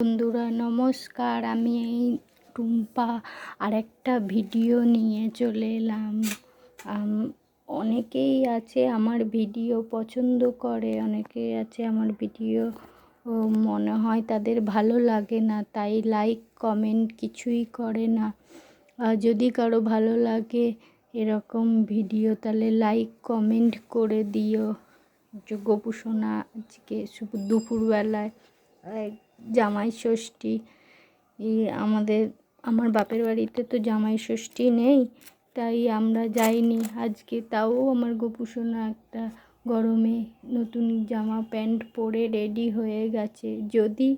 বন্ধুরা নমস্কার, আমি এই টুম্পা আরেকটা ভিডিও নিয়ে চলে এলাম। অনেকেই আছে আমার ভিডিও পছন্দ করে, অনেকেই আছে আমার ভিডিও মনে হয় তাদের ভালো লাগে না, তাই লাইক কমেন্ট কিছুই করে না। যদি কারো ভালো লাগে এরকম ভিডিও তাহলে লাইক কমেন্ট করে দিও। গোপু সোনা আজকে দুপুরবেলায় জামাই ষষ্ঠী। আমার বাপের বাড়িতে তো জামাই ষষ্ঠী নেই, তাই আমরা যাইনি আজকে। তাও আমার গোপু সোনা একটা গরমে নতুন জামা প্যান্ট পরে রেডি হয়ে গেছে। যদি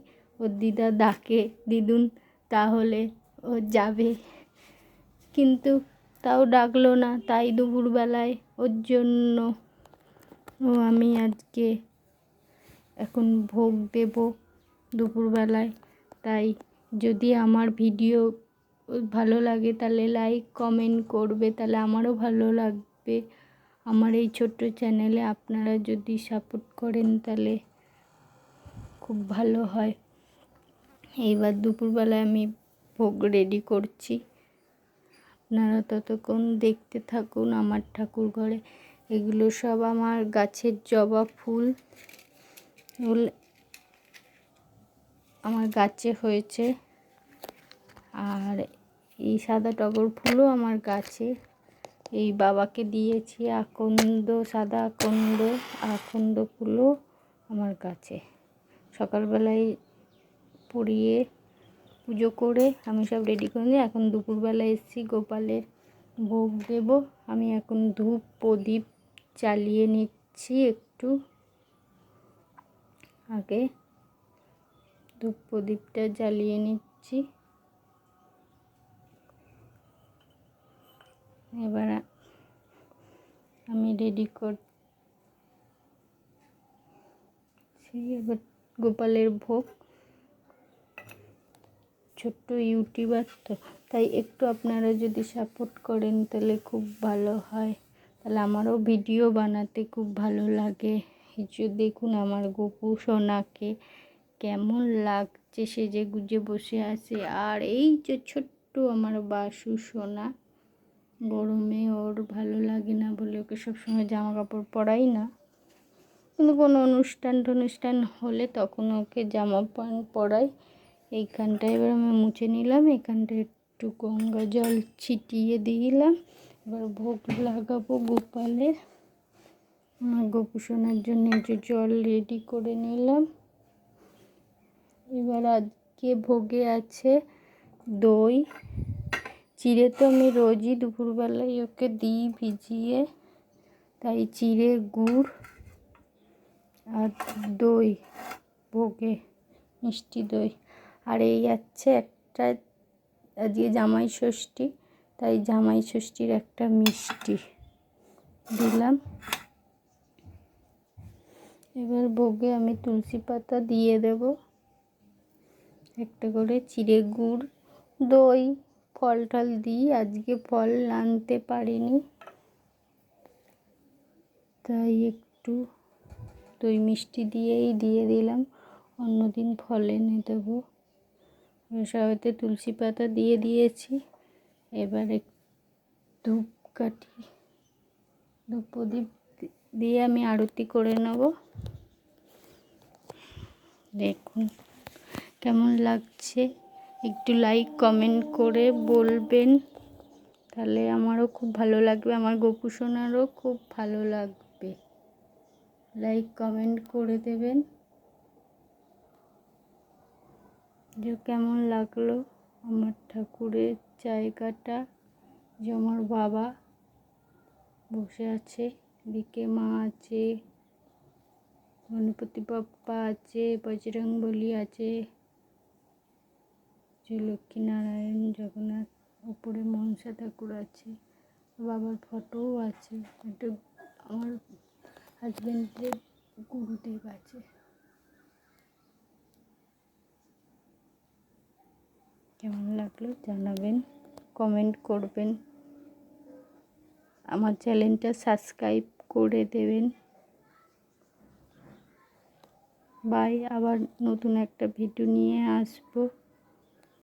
ওর দিদা ডাকে দিদুন তাহলে ও যাবে, কিন্তু তাও ডাকলো না, তাই দুপুরবেলায় ওর জন্য আমি আজকে এখন ভোগ দেব দুপুরবেলায়। তাই যদি আমার ভিডিও ভালো লাগে তাহলে লাইক কমেন্ট করবে, তাহলে আমারও ভালো লাগবে। আমার এই ছোট্ট চ্যানেলে আপনারা যদি সাপোর্ট করেন তাহলে খুব ভালো হয়। এইবার দুপুরবেলায় আমি ভোগ রেডি করছি, আপনারা ততক্ষণ দেখতে থাকুন। আমার ঠাকুর ঘরে এগুলো সব আমার গাছের জবা ফুল আমার গাছে হয়েছে, আর এই সাদা টগর ফুলও আমার গাছে। এই বাবাকে দিয়েছি আকন্দ, সাদা আকন্দ ফুলও আমার গাছে। সকালবেলায় পরিয়ে পুজো করে আমি সব রেডি করে নিই। এখন দুপুরবেলায় এসেছি গোপালের ভোগ দেব। আমি এখন ধূপ প্রদীপ জ্বালিয়ে নিচ্ছি। একটু আগে ধূপ প্রদীপটা জ্বালিয়ে নিচ্ছি। এবার আমি রেডি করছি এবার গোপালের ভোগ। ছোট্ট ইউটিউবার তো, তাই একটু আপনারা যদি সাপোর্ট করেন তাহলে খুব ভালো হয়, তাহলে আমারও ভিডিও বানাতে খুব ভালো লাগে। এই যে দেখুন আমার গোপু সোনাকে কেমন লাগছে, সেজে গুজে বসে আছে। আর এই যে ছোট্ট আমার বাসু সোনা, গরমে ওর ভালো লাগে না বলে ওকে সবসময় জামা কাপড় পরাই না, কিন্তু কোনো অনুষ্ঠান হলে তখন ওকে জামা প্যান্ট পরাই। এইখানটা এবার আমি মুছে নিলাম, এখানটা একটু গঙ্গা জল ছিটিয়ে দিলাম। এবার ভোগ লাগাবো গোপালের। আমার গোপু সোনার জন্য যে জল রেডি করে নিলাম। এবার আজকে ভোগে আছে দই চিড়ে, তো আমি রোজই দুপুরবেলায় ওকে দিই ভিজিয়ে, তাই চিড়ে গুড় আর দই ভোগে, মিষ্টি দই। আর এই আছে একটা আজকে জামাই ষষ্ঠী, তাই জামাই ষষ্ঠীর একটা মিষ্টি দিলাম। এবার ভোগে আমি তুলসী পাতা দিয়ে দেব, একটা করে চিড়ে গুড় দই ফল টল দিই। আজকে ফল আনতে পারিনি, তাই একটু দই মিষ্টি দিয়ে দিলাম। অন্যদিন ফল এনে দেবো। সবাইতে তুলসী পাতা দিয়ে দিয়েছি। এবারে ধূপ কাঠি ধূপ প্রদীপ দিয়ে আমি আরতি করে নেব। দেখুন কেমন লাগছে, একটু লাইক কমেন্ট করে বলবেন, তাহলে আমারও খুব ভালো লাগবে, আমার গোপু সোনারও খুব ভালো লাগবে। লাইক কমেন্ট করে দেবেন যে কেমন লাগলো আমার ঠাকুরের জায়গাটা। যে আমার বাবা বসে আছে, এদিকে মা আছে, গণপতি বাপ্পা আছে, বজরংবলী আছে, যে লক্ষ্মীনারায়ণ জগন্নাথ, উপরে মনসা ঠাকুর আছে, বাবার ফটোও আছে, একটু আমার হাজব্যান্ডের গুরুদেব আছে। কেমন লাগলো জানাবেন, কমেন্ট করবেন, আমার চ্যানেলটা সাবস্ক্রাইব করে দেবেন। বাই, আবার নতুন একটা ভিডিও নিয়ে আসবো।